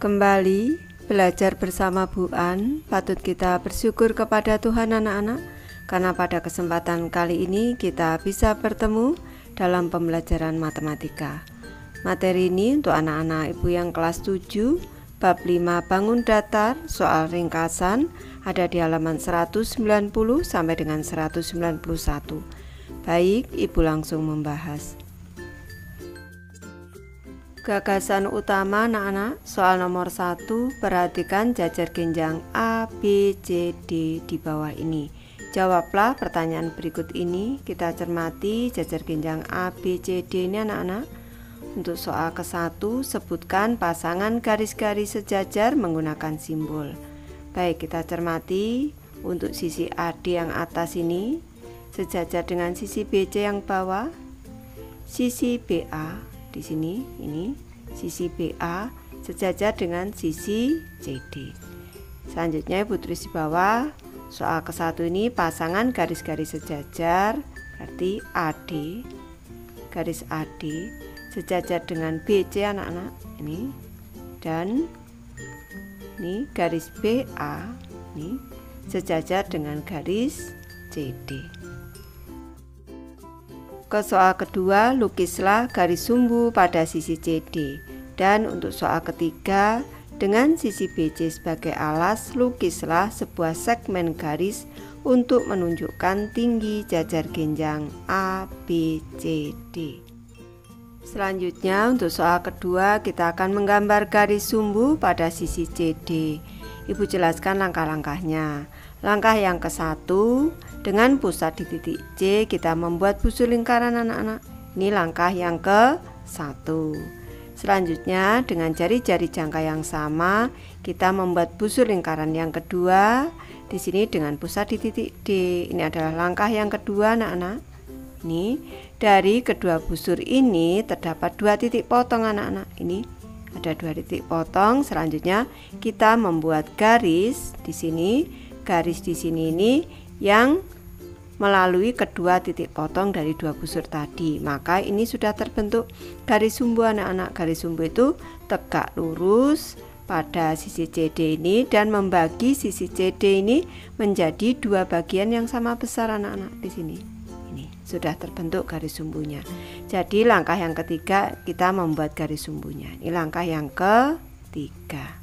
Kembali belajar bersama Bu An, patut kita bersyukur kepada Tuhan anak-anak, karena pada kesempatan kali ini kita bisa bertemu dalam pembelajaran matematika. Materi ini untuk anak-anak ibu yang kelas 7, bab 5 bangun datar, soal ringkasan, ada di halaman 190 sampai dengan 191. Baik, ibu langsung membahas. Gagasan utama anak-anak, soal nomor 1, perhatikan jajar genjang A, B, C, D di bawah ini. Jawablah pertanyaan berikut ini. Kita cermati jajar genjang A, B, C, D ini anak-anak. Untuk soal ke-1, sebutkan pasangan garis-garis sejajar menggunakan simbol. Baik, kita cermati untuk sisi AD yang atas ini sejajar dengan sisi BC yang bawah. Sisi BA di sini, ini sisi BA sejajar dengan sisi CD. Selanjutnya ibu tulis di bawah, soal ke-1 ini pasangan garis-garis sejajar, berarti AD, garis AD sejajar dengan BC anak-anak ini, dan ini garis BA ini sejajar dengan garis CD. Ke soal kedua, lukislah garis sumbu pada sisi CD. Dan untuk soal ketiga, dengan sisi BC sebagai alas, lukislah sebuah segmen garis untuk menunjukkan tinggi jajar genjang A, B, C, D. Selanjutnya untuk soal kedua, kita akan menggambar garis sumbu pada sisi CD. Ibu jelaskan langkah-langkahnya. Langkah yang ke-1, dengan pusat di titik C kita membuat busur lingkaran anak-anak. Ini langkah yang ke-1. Selanjutnya dengan jari-jari jangka yang sama kita membuat busur lingkaran yang kedua. Di sini dengan pusat di titik D. Ini adalah langkah yang kedua anak-anak. Ini dari kedua busur ini terdapat 2 titik potong anak-anak. Ini ada 2 titik potong. Selanjutnya kita membuat garis di sini. Garis di sini ini yang melalui kedua titik potong dari 2 busur tadi. Maka ini sudah terbentuk garis sumbu anak-anak. Garis sumbu itu tegak lurus pada sisi CD ini dan membagi sisi CD ini menjadi 2 bagian yang sama besar anak-anak di sini. Ini sudah terbentuk garis sumbunya. Jadi langkah yang ketiga kita membuat garis sumbunya. Ini langkah yang ketiga.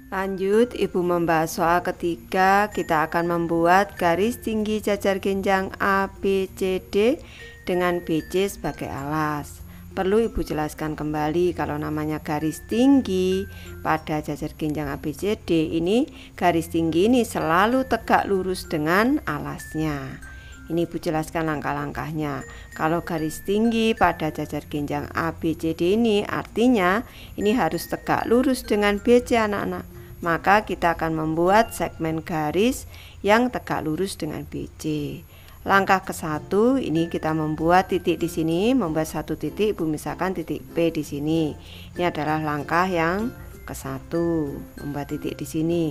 Lanjut, ibu membahas soal ketiga. Kita akan membuat garis tinggi jajar genjang A, B, C, D dengan BC sebagai alas. Perlu ibu jelaskan kembali kalau namanya garis tinggi pada jajar genjang A, B, C, D ini, garis tinggi ini selalu tegak lurus dengan alasnya. Ini ibu jelaskan langkah-langkahnya. Kalau garis tinggi pada jajar genjang A, B, C, D ini artinya ini harus tegak lurus dengan BC anak-anak. Maka kita akan membuat segmen garis yang tegak lurus dengan BC. Langkah ke-1 ini kita membuat titik di sini, membuat 1 titik, ibu misalkan titik P di sini. Ini adalah langkah yang ke-1, membuat titik di sini.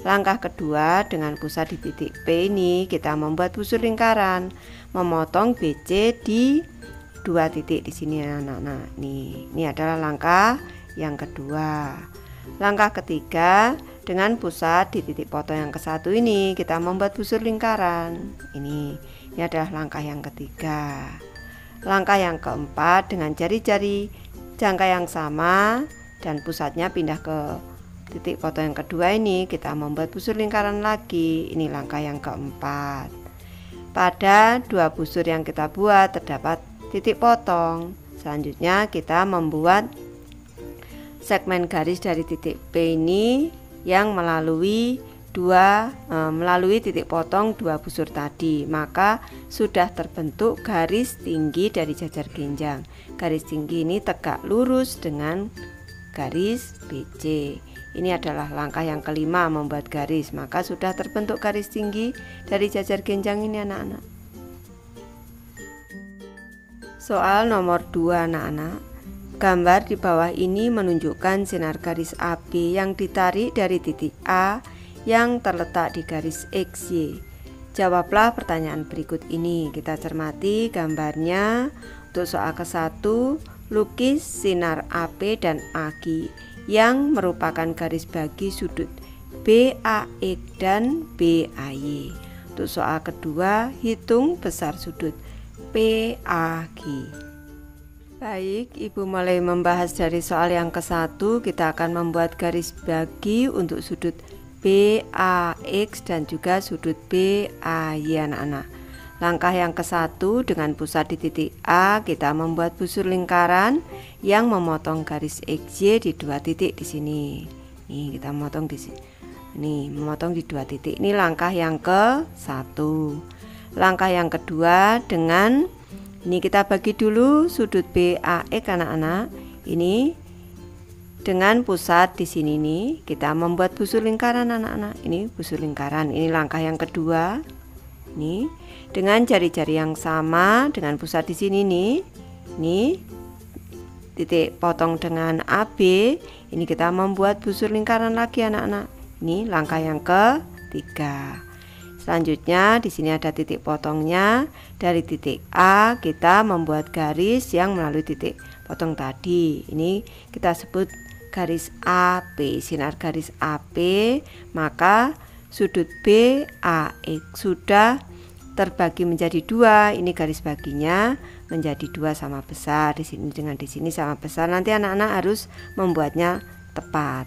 Langkah kedua, dengan pusat di titik P ini kita membuat busur lingkaran, memotong BC di 2 titik di sini anak-anak. Nih, ini adalah langkah yang kedua. Langkah ketiga, dengan pusat di titik potong yang ke-1 ini kita membuat busur lingkaran. Ini adalah langkah yang ketiga. Langkah yang keempat, dengan jari-jari jangka yang sama dan pusatnya pindah ke titik potong yang kedua ini kita membuat busur lingkaran lagi. Ini langkah yang keempat. Pada 2 busur yang kita buat terdapat titik potong. Selanjutnya kita membuat segmen garis dari titik P ini yang melalui titik potong 2 busur tadi. Maka sudah terbentuk garis tinggi dari jajar genjang. Garis tinggi ini tegak lurus dengan garis BC. Ini adalah langkah yang kelima, membuat garis. Maka sudah terbentuk garis tinggi dari jajar genjang ini anak-anak. Soal nomor 2 anak-anak. Gambar di bawah ini menunjukkan sinar garis AB yang ditarik dari titik A yang terletak di garis XY. Jawablah pertanyaan berikut ini. Kita cermati gambarnya. Untuk soal ke-1, lukis sinar AP dan AG yang merupakan garis bagi sudut BAX dan BAY. Untuk soal kedua, hitung besar sudut PAG. Baik, Ibu mulai membahas dari soal yang ke-1. Kita akan membuat garis bagi untuk sudut BAX dan juga sudut BAY anak-anak. Langkah yang ke-1, dengan pusat di titik A, kita membuat busur lingkaran yang memotong garis XY di 2 titik di sini. Nih, kita memotong di sini. Nih, memotong di 2 titik. Ini langkah yang ke-1. Langkah yang kedua, dengan ini kita bagi dulu sudut BAX anak-anak. Ini dengan pusat di sini nih, kita membuat busur lingkaran anak-anak. Ini busur lingkaran. Ini langkah yang kedua. Nih, dengan jari-jari yang sama dengan pusat di sini nih. Nih, titik potong dengan AB. Ini kita membuat busur lingkaran lagi anak-anak. Ini langkah yang ketiga. Selanjutnya di sini ada titik potongnya. Dari titik A kita membuat garis yang melalui titik potong tadi. Ini kita sebut garis AP, sinar garis AP. Maka sudut BAX sudah terbagi menjadi 2. Ini garis baginya menjadi 2 sama besar. Di sini dengan di sini sama besar. Nanti anak-anak harus membuatnya tepat.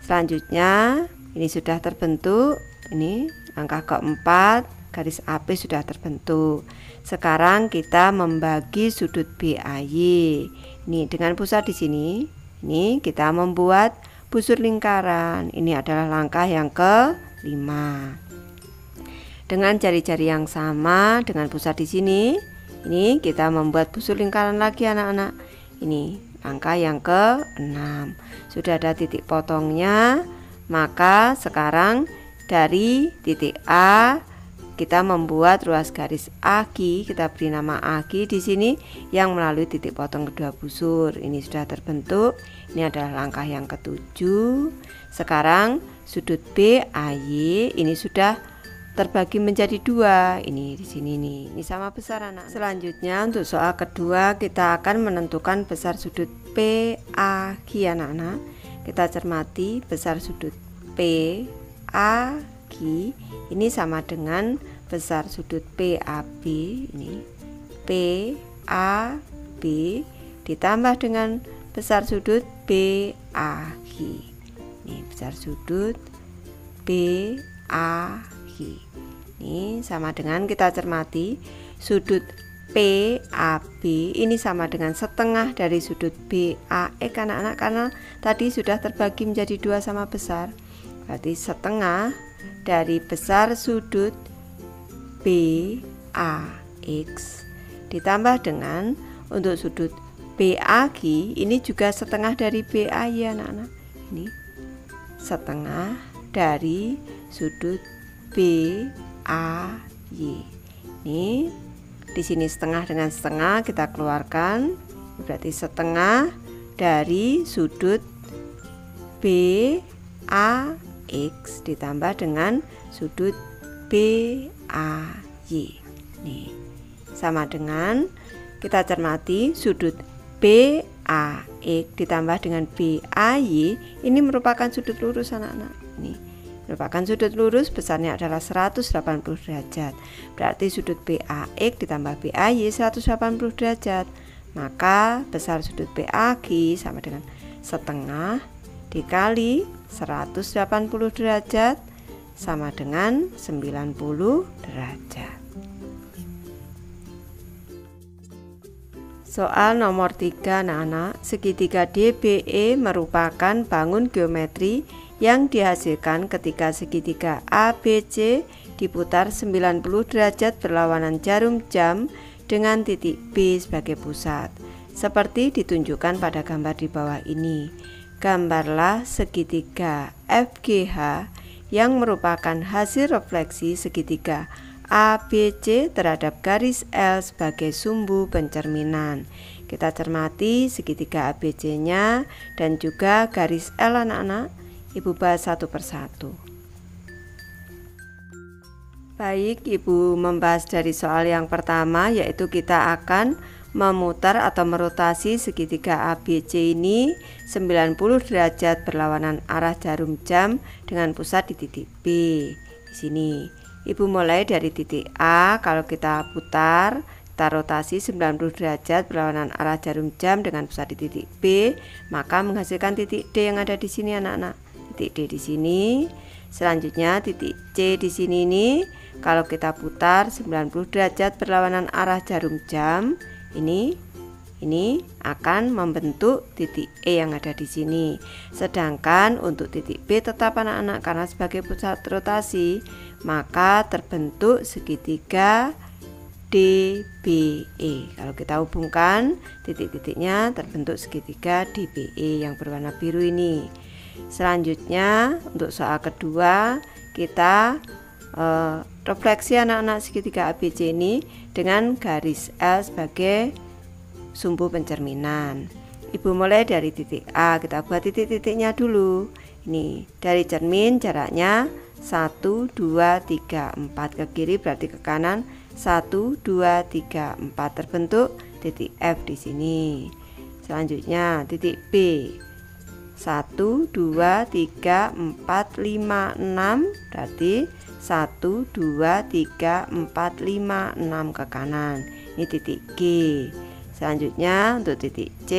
Selanjutnya ini sudah terbentuk. Ini langkah keempat, garis AP sudah terbentuk. Sekarang kita membagi sudut BAY. Ini dengan pusat di sini. Ini kita membuat busur lingkaran. Ini adalah langkah yang ke-5. Dengan jari-jari yang sama dengan pusat di sini. Ini kita membuat busur lingkaran lagi anak-anak. Ini langkah yang ke-6. Sudah ada titik potongnya. Maka sekarang dari titik A kita membuat ruas garis AG, kita beri nama AG di sini yang melalui titik potong kedua busur. Ini sudah terbentuk. Ini adalah langkah yang ke-7. Sekarang sudut BAY ini sudah terbagi menjadi 2. Ini di sini nih. Ini sama besar anak. Selanjutnya untuk soal kedua kita akan menentukan besar sudut PAG anak-anak. Kita cermati besar sudut PAG ini sama dengan besar sudut PAB. Ini PAB ditambah dengan besar sudut BAG. Ini besar sudut BAG. Ini sama dengan, kita cermati, sudut PAB ini sama dengan setengah dari sudut BAX anak-anak, karena tadi sudah terbagi menjadi 2 sama besar. Berarti setengah dari besar sudut BAX ditambah dengan untuk sudut BAG ini juga setengah dari BAY anak-anak. Ini setengah dari sudut BAY. Ini di sini setengah dengan setengah kita keluarkan, berarti setengah dari sudut BAX ditambah dengan sudut BAY. Nih, sama dengan, kita cermati sudut BAX ditambah dengan BAY ini merupakan sudut lurus anak-anak. Ini merupakan sudut lurus, besarnya adalah 180 derajat. Berarti sudut BAX ditambah BAY 180 derajat. Maka besar sudut BAG sama dengan setengah dikali 180 derajat sama dengan 90 derajat. Soal nomor 3 anak-anak, segitiga DBE merupakan bangun geometri yang dihasilkan ketika segitiga ABC diputar 90 derajat berlawanan jarum jam dengan titik B sebagai pusat. Seperti ditunjukkan pada gambar di bawah ini. Gambarlah segitiga FGH yang merupakan hasil refleksi segitiga ABC terhadap garis L sebagai sumbu pencerminan. Kita cermati segitiga ABC-nya dan juga garis L anak-anak. Ibu bahas satu persatu. Baik, Ibu membahas dari soal yang pertama, yaitu kita akan memutar atau merotasi segitiga ABC ini 90 derajat berlawanan arah jarum jam dengan pusat di titik B. Di sini Ibu mulai dari titik A, kalau kita putar, kita rotasi 90 derajat berlawanan arah jarum jam dengan pusat di titik B, maka menghasilkan titik D yang ada di sini anak-anak. Titik D di sini. Selanjutnya titik C di sini nih, kalau kita putar 90 derajat berlawanan arah jarum jam, ini akan membentuk titik E yang ada di sini. Sedangkan untuk titik B tetap anak-anak, karena sebagai pusat rotasi, maka terbentuk segitiga DBE. Kalau kita hubungkan titik-titiknya, terbentuk segitiga DBE yang berwarna biru ini. Selanjutnya untuk soal kedua, kita refleksi anak-anak segitiga ABC ini dengan garis L sebagai sumbu pencerminan. Ibu mulai dari titik A, kita buat titik-titiknya dulu. Ini dari cermin jaraknya 1, 2, 3, 4 ke kiri berarti ke kanan 1, 2, 3, 4 terbentuk titik F di sini. Selanjutnya titik B 1, 2, 3, 4, 5, 6 berarti 1, 2, 3, 4, 5, 6 ke kanan. Ini titik G. Selanjutnya untuk titik C,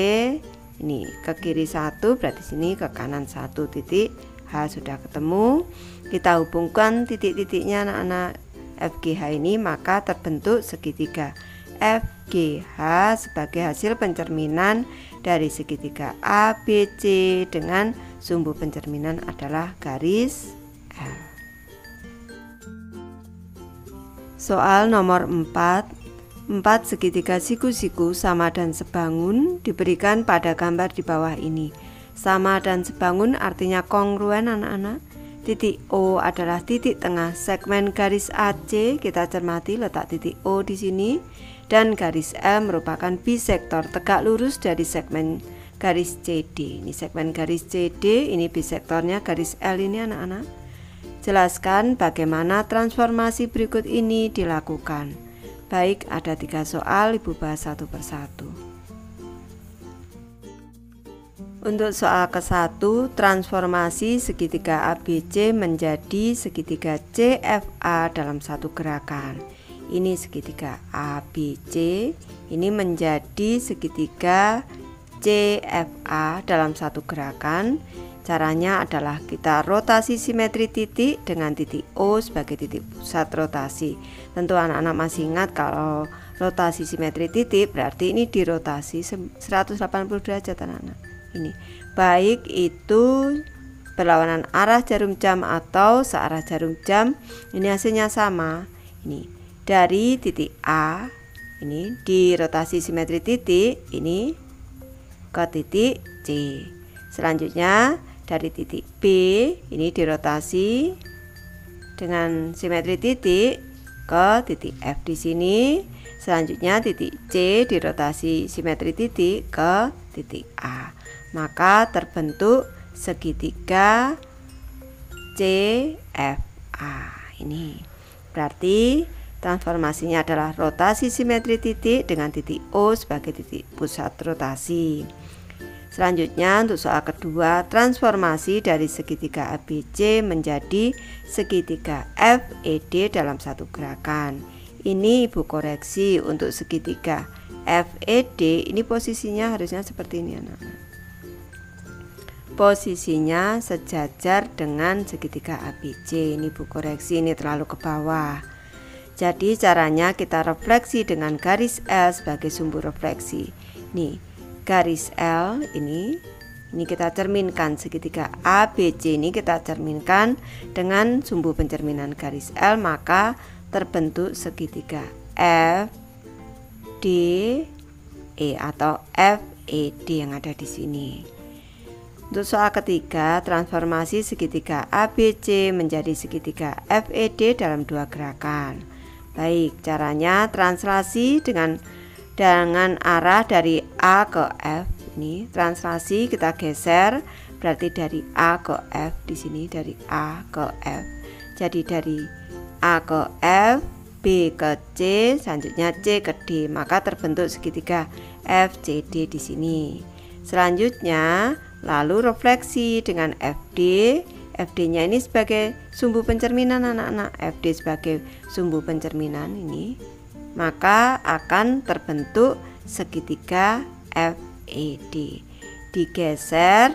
ini ke kiri 1 berarti sini ke kanan 1. Titik H sudah ketemu. Kita hubungkan titik-titiknya anak-anak FGH ini, maka terbentuk segitiga FGH sebagai hasil pencerminan dari segitiga ABC dengan sumbu pencerminan adalah garis L. Soal nomor 4. 4 segitiga siku-siku sama dan sebangun diberikan pada gambar di bawah ini. Sama dan sebangun artinya kongruen anak-anak. Titik O adalah titik tengah segmen garis AC, kita cermati letak titik O di sini, dan garis L merupakan bisektor tegak lurus dari segmen garis CD. Ini segmen garis CD, ini bisektornya garis L ini anak-anak. Jelaskan bagaimana transformasi berikut ini dilakukan. Baik, ada 3 soal, Ibu bahas satu persatu. Untuk soal ke-1, transformasi segitiga ABC menjadi segitiga CFA dalam satu gerakan. Ini segitiga ABC, ini menjadi segitiga CFA dalam satu gerakan. Caranya adalah kita rotasi simetri titik dengan titik O sebagai titik pusat rotasi. Tentu anak-anak masih ingat kalau rotasi simetri titik berarti ini dirotasi 180 derajat anak-anak. Ini baik itu berlawanan arah jarum jam atau searah jarum jam, ini hasilnya sama. Ini dari titik A, ini dirotasi simetri titik, ini ke titik C. Selanjutnya dari titik B, ini dirotasi dengan simetri titik ke titik F di sini. Selanjutnya titik C dirotasi simetri titik ke titik A. Maka terbentuk segitiga CFA. Ini berarti transformasinya adalah rotasi simetri titik dengan titik O sebagai titik pusat rotasi. Selanjutnya untuk soal kedua, transformasi dari segitiga ABC menjadi segitiga FED dalam satu gerakan. Ini Ibu koreksi untuk segitiga FED, ini posisinya harusnya seperti ini anak-anak. Posisinya sejajar dengan segitiga ABC. Ini Ibu koreksi, ini terlalu ke bawah. Jadi caranya kita refleksi dengan garis L sebagai sumbu refleksi. Nih garis L ini kita cerminkan segitiga ABC ini kita cerminkan dengan sumbu pencerminan garis L, maka terbentuk segitiga FDE atau FED yang ada di sini. Untuk soal ketiga, transformasi segitiga ABC menjadi segitiga FED dalam dua gerakan. Baik, caranya translasi dengan arah dari A ke F. Ini translasi kita geser, berarti dari A ke F di sini, dari A ke F. Jadi dari A ke F B ke C, selanjutnya C ke D, maka terbentuk segitiga FCD di sini. Selanjutnya lalu refleksi dengan FD. FD-nya ini sebagai sumbu pencerminan anak-anak, FD sebagai sumbu pencerminan ini, maka akan terbentuk segitiga FED. Digeser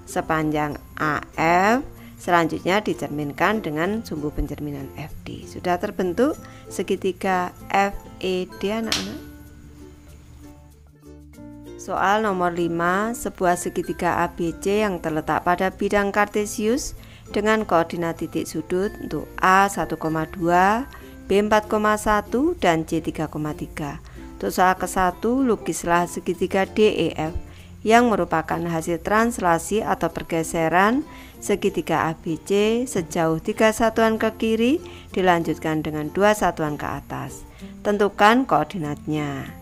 sepanjang AF, selanjutnya dicerminkan dengan sumbu pencerminan FD. Sudah terbentuk segitiga FED anak-anak. Soal nomor 5, sebuah segitiga ABC yang terletak pada bidang kartesius dengan koordinat titik sudut untuk A 1,2, B 4,1 dan C 3,3. Untuk soal ke-1, lukislah segitiga DEF yang merupakan hasil translasi atau pergeseran segitiga ABC sejauh 3 satuan ke kiri dilanjutkan dengan 2 satuan ke atas. Tentukan koordinatnya.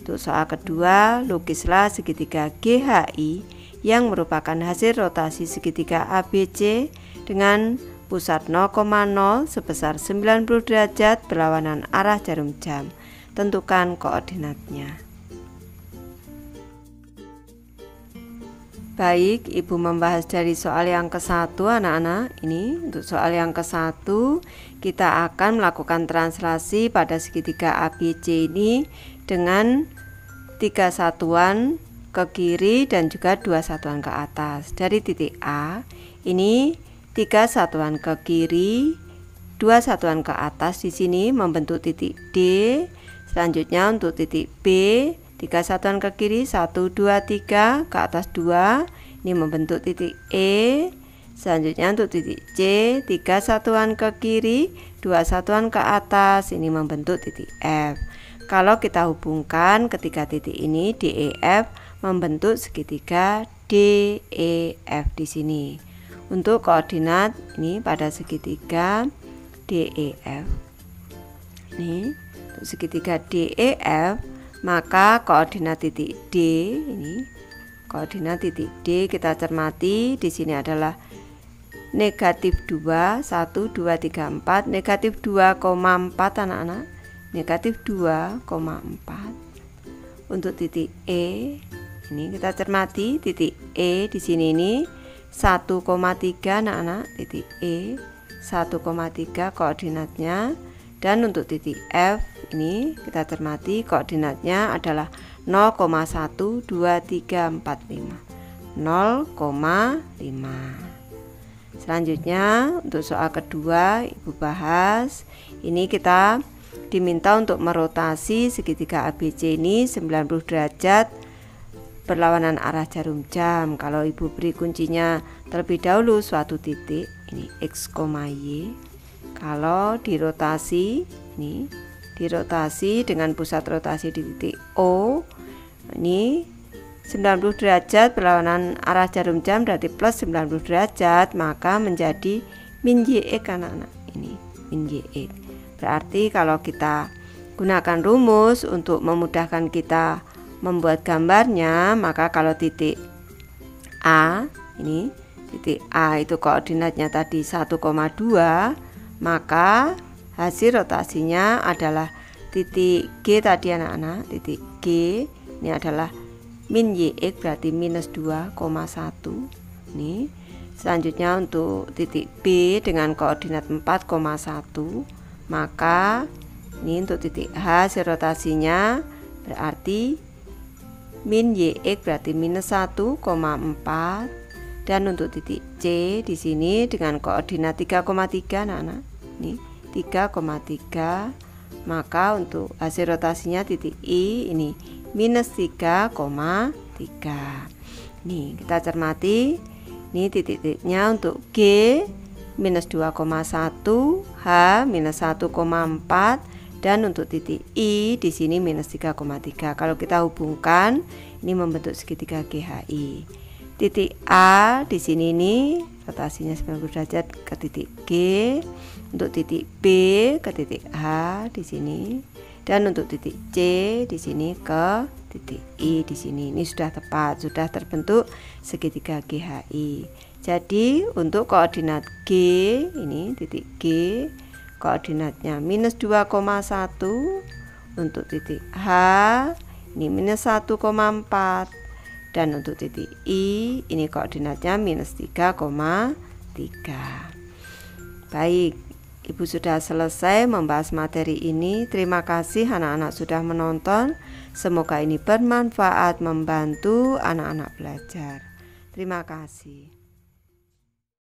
Untuk soal kedua, lukislah segitiga GHI yang merupakan hasil rotasi segitiga ABC dengan pusat 0,0 sebesar 90 derajat berlawanan arah jarum jam. Tentukan koordinatnya. Baik, Ibu membahas dari soal yang ke-1 anak-anak. Ini untuk soal yang ke-1 kita akan melakukan translasi pada segitiga ABC ini dengan 3 satuan ke kiri dan juga 2 satuan ke atas. Dari titik A ini 3 satuan ke kiri, 2 satuan ke atas di sini membentuk titik D. Selanjutnya untuk titik B 3 satuan ke kiri 1, 2, 3 ke atas 2, ini membentuk titik E. Selanjutnya untuk titik C 3 satuan ke kiri 2 satuan ke atas, ini membentuk titik F. Kalau kita hubungkan ketiga titik ini DEF membentuk segitiga DEF di sini. Untuk koordinat ini pada segitiga DEF. Ini untuk segitiga DEF, maka koordinat titik D ini, koordinat titik D kita cermati di sini adalah negatif 2, 1, 2, 3, 4, negatif 2,4 anak-anak. Negatif 2,4. Untuk titik E ini kita cermati titik E di sini ini 1,3 anak-anak, titik E 1,3 koordinatnya. Dan untuk titik F ini kita cermati koordinatnya adalah 0,1, 2, 3, 4, 5 0,5. Selanjutnya untuk soal kedua Ibu bahas, ini kita diminta untuk merotasi segitiga ABC ini 90 derajat berlawanan arah jarum jam. Kalau Ibu beri kuncinya terlebih dahulu suatu titik, ini X, Y. Kalau dirotasi, ini dirotasi dengan pusat rotasi di titik O, ini 90 derajat berlawanan arah jarum jam berarti plus 90 derajat, maka menjadi min YX anak-anak. Ini min YX. Berarti kalau kita gunakan rumus untuk memudahkan kita membuat gambarnya, maka kalau titik A ini, titik A itu koordinatnya tadi 1,2, maka hasil rotasinya adalah titik G tadi anak-anak, titik G ini adalah min YX berarti minus 2,1. Nih. Selanjutnya untuk titik B dengan koordinat 4,1, maka ini untuk titik H hasil rotasinya berarti min YX berarti minus 1,4. Dan untuk titik C di sini dengan koordinat 3,3 anak-anak. Ini 3,3. Maka untuk hasil rotasinya titik I ini minus 3,3. Nih, kita cermati. Ini titik-titiknya untuk G minus 2,1, H minus 1,4, dan untuk titik I di sini minus 3,3. Kalau kita hubungkan, ini membentuk segitiga GHI. Titik A di sini ini rotasinya 90 derajat ke titik G, untuk titik B ke titik H di sini, dan untuk titik C di sini ke titik I di sini. Ini sudah tepat, sudah terbentuk segitiga GHI. Jadi untuk koordinat G ini titik G, koordinatnya minus 2,1. Untuk titik H ini minus 1,4, dan untuk titik I ini koordinatnya minus 3,3. Baik, Ibu sudah selesai membahas materi ini. Terima kasih anak-anak sudah menonton. Semoga ini bermanfaat membantu anak-anak belajar. Terima kasih.